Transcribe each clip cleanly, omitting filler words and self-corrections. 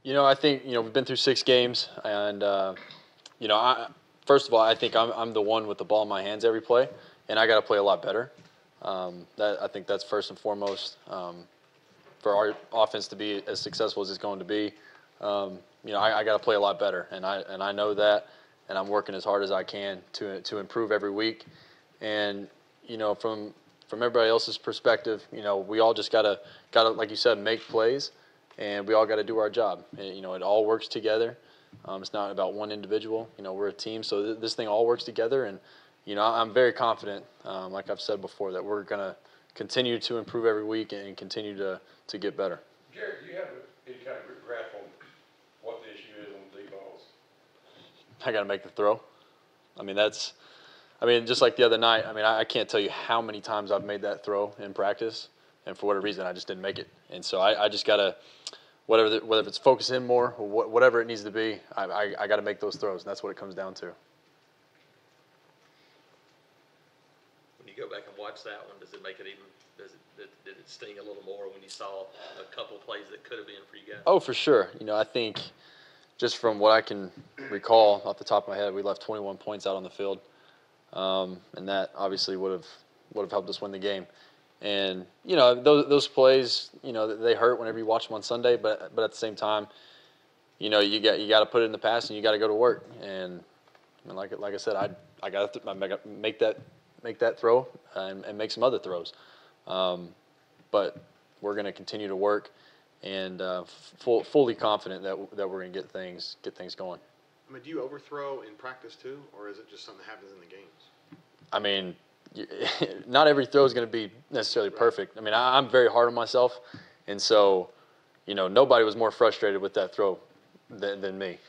I think we've been through 6 games, and first of all, I think I'm the one with the ball in my hands every play, and I got to play a lot better. I think that's first and foremost for our offense to be as successful as it's going to be. I got to play a lot better, and I know that, and I'm working as hard as I can to improve every week. And from everybody else's perspective, we all just gotta like you said, make plays, and we all got to do our job. And, it all works together. It's not about one individual. We're a team, so this thing all works together. And I'm very confident, like I've said before, that we're gonna continue to improve every week and continue to get better. Jarrett, do you have any kind of grasp on what the issue is on deep balls? I got to make the throw. Just like the other night. I can't tell you how many times I've made that throw in practice, and for whatever reason, I just didn't make it. And so I just got to, whether it's focus in more or whatever it needs to be, I got to make those throws, and that's what it comes down to. When you go back and watch that one, does it make it even? Did it sting a little more when you saw a couple of plays that could have been for you guys? Oh, for sure. I think just from what I can recall off the top of my head, we left 21 points out on the field, and that obviously would have helped us win the game. And those plays, they hurt whenever you watch them on Sunday, but at the same time, you got to put it in the past and you got to go to work. And like I said, I got to make that throw and make some other throws. But we're going to continue to work, and fully confident that we're going to get things going. Do you overthrow in practice too, or is it just something that happens in the games? Not every throw is going to be necessarily perfect. I'm very hard on myself, and so, nobody was more frustrated with that throw than me.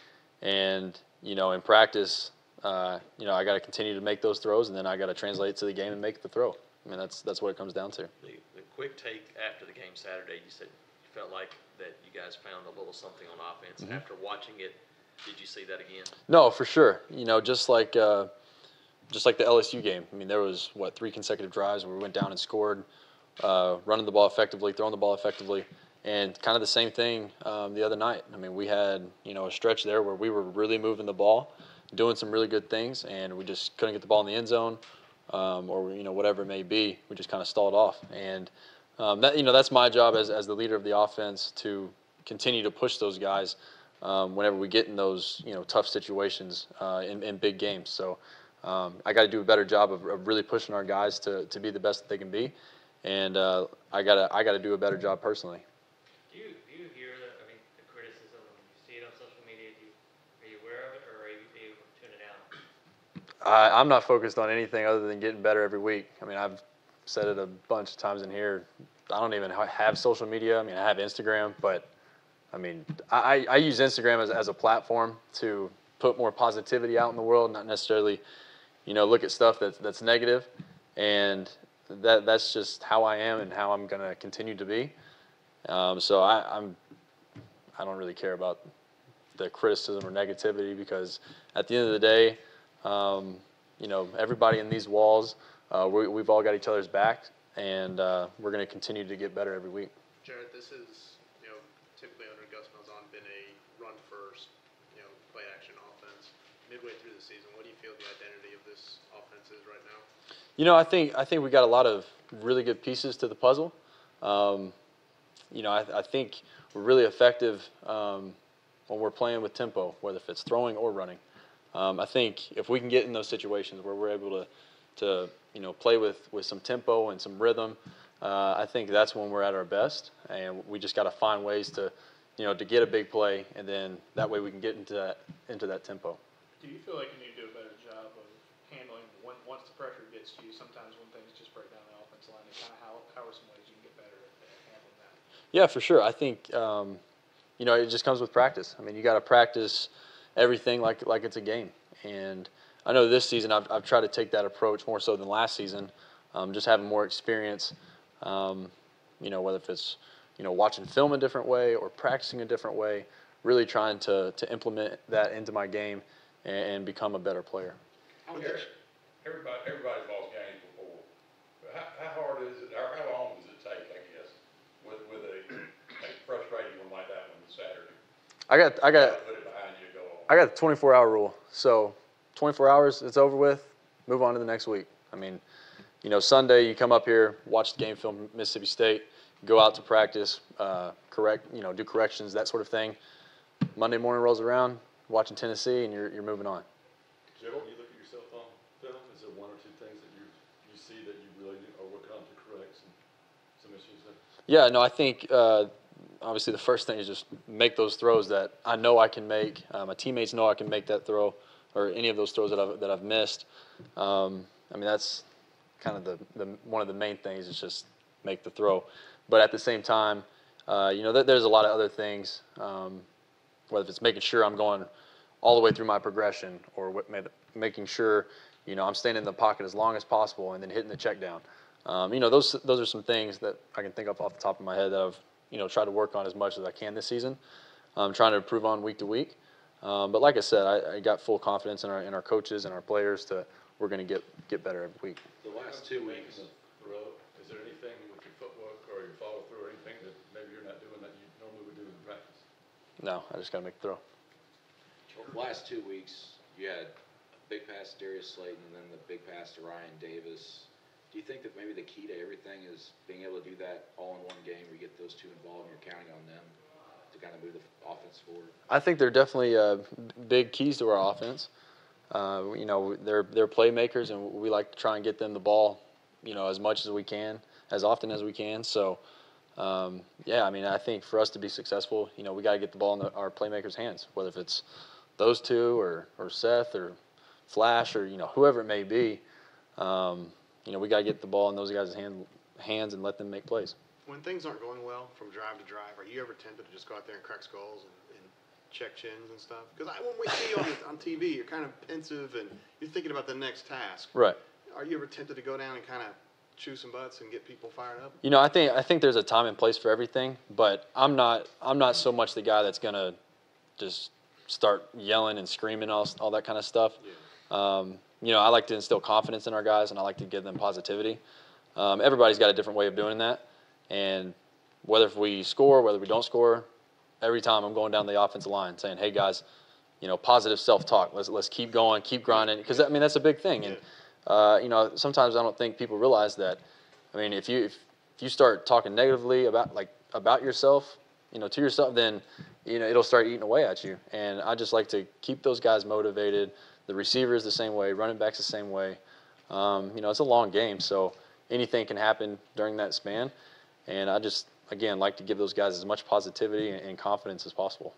And, in practice, I got to continue to make those throws, and then I got to translate it to the game and make the throw. That's what it comes down to. The quick take after the game Saturday, you said you felt like that you guys found a little something on offense. Mm-hmm. After watching it, did you see that again? No, for sure. Just like the LSU game. There was 3 consecutive drives where we went down and scored, running the ball effectively, throwing the ball effectively, and kind of the same thing the other night. We had a stretch there where we were really moving the ball, doing some really good things, and we just couldn't get the ball in the end zone. Or whatever it may be, we just kind of stalled off, and that's my job as the leader of the offense to continue to push those guys whenever we get in those tough situations in big games. So I got to do a better job of really pushing our guys to be the best that they can be, and I got to do a better job personally. Do you hear the criticism when you see it on social media? Are you aware of it, or are you able to tune it out? I'm not focused on anything other than getting better every week. I've said it a bunch of times in here. I don't even have social media. I have Instagram, but I use Instagram as a platform to put more positivity out in the world, not necessarily, look at stuff that's negative. And that's just how I am and how I'm going to continue to be. So I don't really care about the criticism or negativity, because at the end of the day, everybody in these walls, we've all got each other's back, and we're going to continue to get better every week. Jarrett, this is, typically under Gus Malzahn, been a run-first, play-action offense. Midway through the season, what do you feel the identity of this offense is right now? I think we got a lot of really good pieces to the puzzle. I think we're really effective when we're playing with tempo, whether if it's throwing or running. I think if we can get in those situations where we're able to play with some tempo and some rhythm, I think that's when we're at our best, and we just got to find ways to get a big play, and then that way we can get into that tempo. Do you feel like you need to do a better job of handling once the pressure gets to you? Sometimes when things just break down the offensive line, and kind of how are some ways you can get better at handling that? Yeah, for sure. I think it just comes with practice. You got to practice everything like it's a game. And I know this season I've tried to take that approach more so than last season, just having more experience, whether if it's, watching film a different way or practicing a different way, really trying to implement that into my game and become a better player. Everybody's lost games before. But how hard is it, or how long does it take, I guess, with a frustrating one like that one Saturday? I got Put it behind you, go on. I got the 24-hour rule. So 24 hours, it's over with. Move on to the next week. I mean, Sunday you come up here, watch the game film, Mississippi State, go out to practice, do corrections, that sort of thing. Monday morning rolls around, watching Tennessee, and you're moving on. Gerald, you look at yourself on film, is there one or two things that you see that you really are working on to correct some issues there? Yeah, no, I think obviously the first thing is just make those throws that I know I can make. My teammates know I can make that throw or any of those throws that I've missed. I mean, that's kind of the one of the main things is just make the throw. But at the same time, there's a lot of other things, whether it's making sure I'm going all the way through my progression or making sure, I'm staying in the pocket as long as possible and then hitting the check down. Those are some things that I can think of off the top of my head that I've, tried to work on as much as I can this season. I'm trying to improve on week to week. But like I said, I got full confidence in our coaches and our players we're going to get better every week. The last 2 weeks, is there anything with your footwork or your follow through or anything that maybe you're not doing that you normally would do in practice? No, I just got to make the throw. The last 2 weeks, you had a big pass to Darius Slayton and then the big pass to Ryan Davis. Do you think that maybe the key to everything is being able to do that all in one game where you get those two involved and you're counting on them to kind of move the offense forward? I think they're definitely big keys to our offense. They're playmakers, and we like to try and get them the ball, as much as we can, as often as we can. So, I think for us to be successful, we got to get the ball in our playmakers' hands, whether if it's those two or Seth or Flash or whoever it may be. We got to get the ball in those guys' hands and let them make plays. When things aren't going well from drive to drive, are you ever tempted to just go out there and crack skulls and check chins and stuff? Because when we see you on TV, you're kind of pensive and you're thinking about the next task. Right. Are you ever tempted to go down and kind of chew some butts and get people fired up? I think there's a time and place for everything, but I'm not so much the guy that's gonna just start yelling and screaming all that kind of stuff. Yeah. I like to instill confidence in our guys, and I like to give them positivity. Everybody's got a different way of doing that, and whether if we score, whether we don't score, every time I'm going down the offensive line saying, "Hey guys, positive self-talk. Let's keep going, keep grinding," because that's a big thing. And sometimes I don't think people realize that. I mean, if you start talking negatively about yourself, to yourself, then it'll start eating away at you. And I just like to keep those guys motivated. The receivers the same way, running backs the same way. It's a long game, so anything can happen during that span. And I just, again, like to give those guys as much positivity and confidence as possible.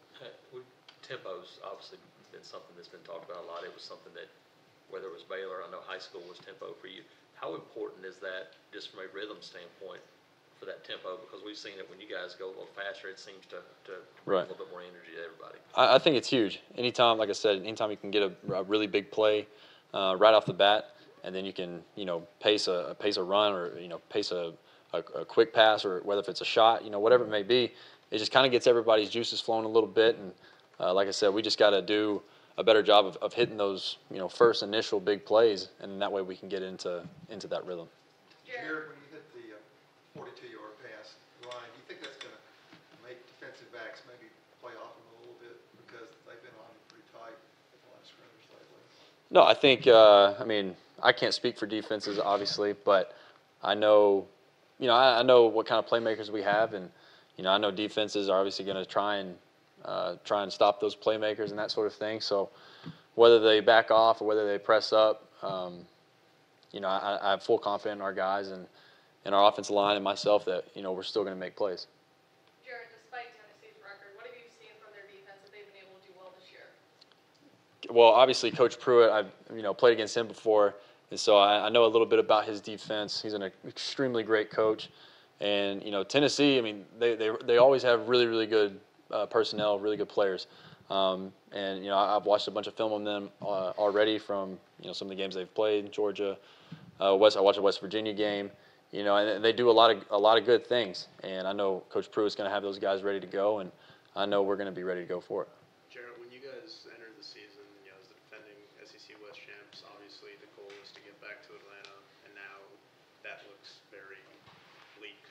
Tempo's obviously been something that's been talked about a lot. It was something that, whether it was Baylor, I know high school was tempo for you. How important is that just from a rhythm standpoint for that tempo? Because we've seen it when you guys go a little faster, it seems to bring a little bit more energy to everybody. I think it's huge. Anytime, like I said, anytime you can get a really big play right off the bat, and then you can, pace a run or, pace a quick pass, or whether if it's a shot, whatever it may be, it just kind of gets everybody's juices flowing a little bit. And like I said, we just got to do a better job of hitting those, first initial big plays, and that way we can get into that rhythm. Jarrett, when you hit the 42-yard pass line, do you think that's going to make defensive backs maybe play off them a little bit because they've been on pretty tight with a lot of scrimmage lately? No, I think, I can't speak for defenses, obviously, but I know, I know what kind of playmakers we have, and, I know defenses are obviously going to try and stop those playmakers and that sort of thing. So whether they back off or whether they press up, I have full confidence in our guys and our offensive line and myself that, we're still going to make plays. Jarrett, despite Tennessee's record, what have you seen from their defense that they've been able to do well this year? Well, obviously, Coach Pruitt, I've played against him before, and so I know a little bit about his defense. He's an extremely great coach. And, Tennessee, they always have really, really good personnel, really good players. And, I've watched a bunch of film on them already from, some of the games they've played, Georgia. I watched a West Virginia game, and they do a lot of good things. And I know Coach Pruitt's going to have those guys ready to go, and I know we're going to be ready to go for it. Jarrett, when you guys entered the season, as the defending SEC West champs, obviously the goal was to get back to Atlanta, and now that looks very bleak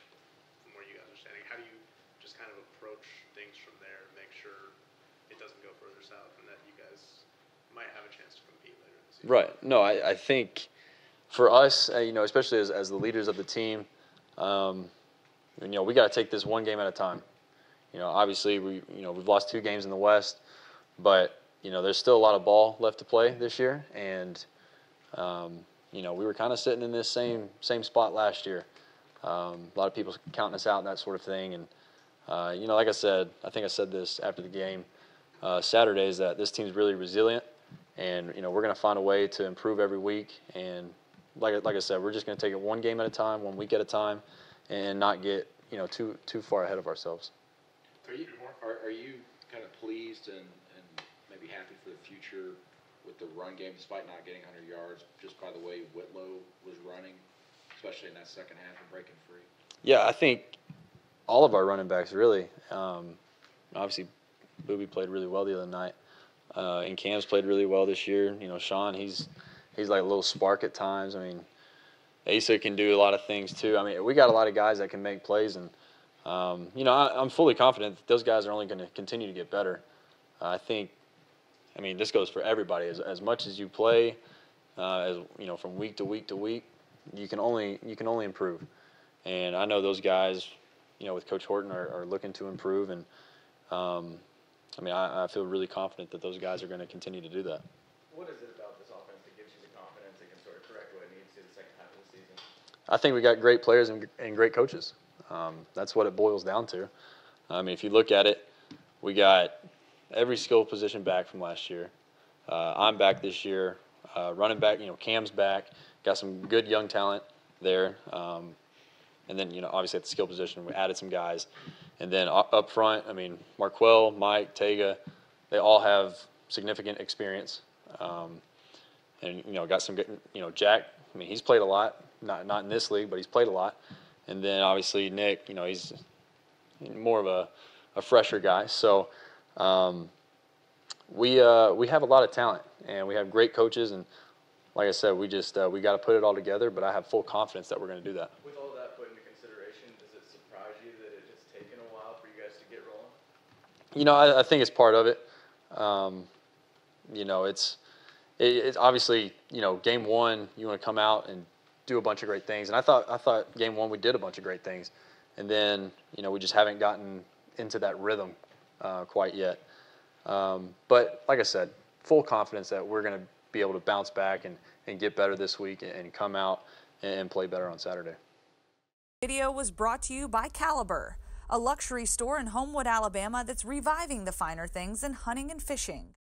from where you guys are standing. How do you just kind of approach things from there and make sure it doesn't go further south and that you guys might have a chance to compete later in the season. Right. No, I think for us, especially as the leaders of the team, we got to take this one game at a time. Obviously we've lost 2 games in the West, but there's still a lot of ball left to play this year, and we were kind of sitting in this same spot last year. A lot of people counting us out and that sort of thing, and like I said, I think I said this after the game Saturday, is that this team's really resilient, and we're going to find a way to improve every week. And like I said, we're just going to take it one game at a time, 1 week at a time, and not get too far ahead of ourselves. Are you kind of pleased and maybe happy for the future with the run game, despite not getting 100 yards, just by the way Whitlow was running, especially in that second half and breaking free? Yeah, I think all of our running backs really. Obviously, Booby played really well the other night, and Cam's played really well this year. Sean, he's like a little spark at times. I mean, Asa can do a lot of things too. I mean, we got a lot of guys that can make plays, and I'm fully confident that those guys are only going to continue to get better. I mean, this goes for everybody. As much as you play, from week to week to week, you can only improve. And I know those guys, with Coach Horton are looking to improve, and I feel really confident that those guys are going to continue to do that. What is it about this offense that gives you the confidence it can sort of correct what it needs to the second half of the season? I think we got great players and great coaches. That's what it boils down to. I mean, if you look at it, we got every skill position back from last year. I'm back this year. Running back, Cam's back. Got some good young talent there. And then, obviously at the skill position, we added some guys. And then up front, I mean, Marquell, Mike, Tega, they all have significant experience. And, got some good, Jack, I mean, he's played a lot. Not in this league, but he's played a lot. And then obviously Nick, he's more of a fresher guy. So we have a lot of talent, and we have great coaches. And like I said, we got to put it all together. But I have full confidence that we're going to do that. With all that put into consideration, does it surprise you that it has taken a while for you guys to get rolling? I think it's part of it. It's obviously, game 1, you want to come out and do a bunch of great things. And I thought game 1 we did a bunch of great things. And then, we just haven't gotten into that rhythm quite yet. But like I said, full confidence that we're going to be able to bounce back and get better this week and come out and play better on Saturday. Video was brought to you by Caliber, a luxury store in Homewood, Alabama that's reviving the finer things in hunting and fishing.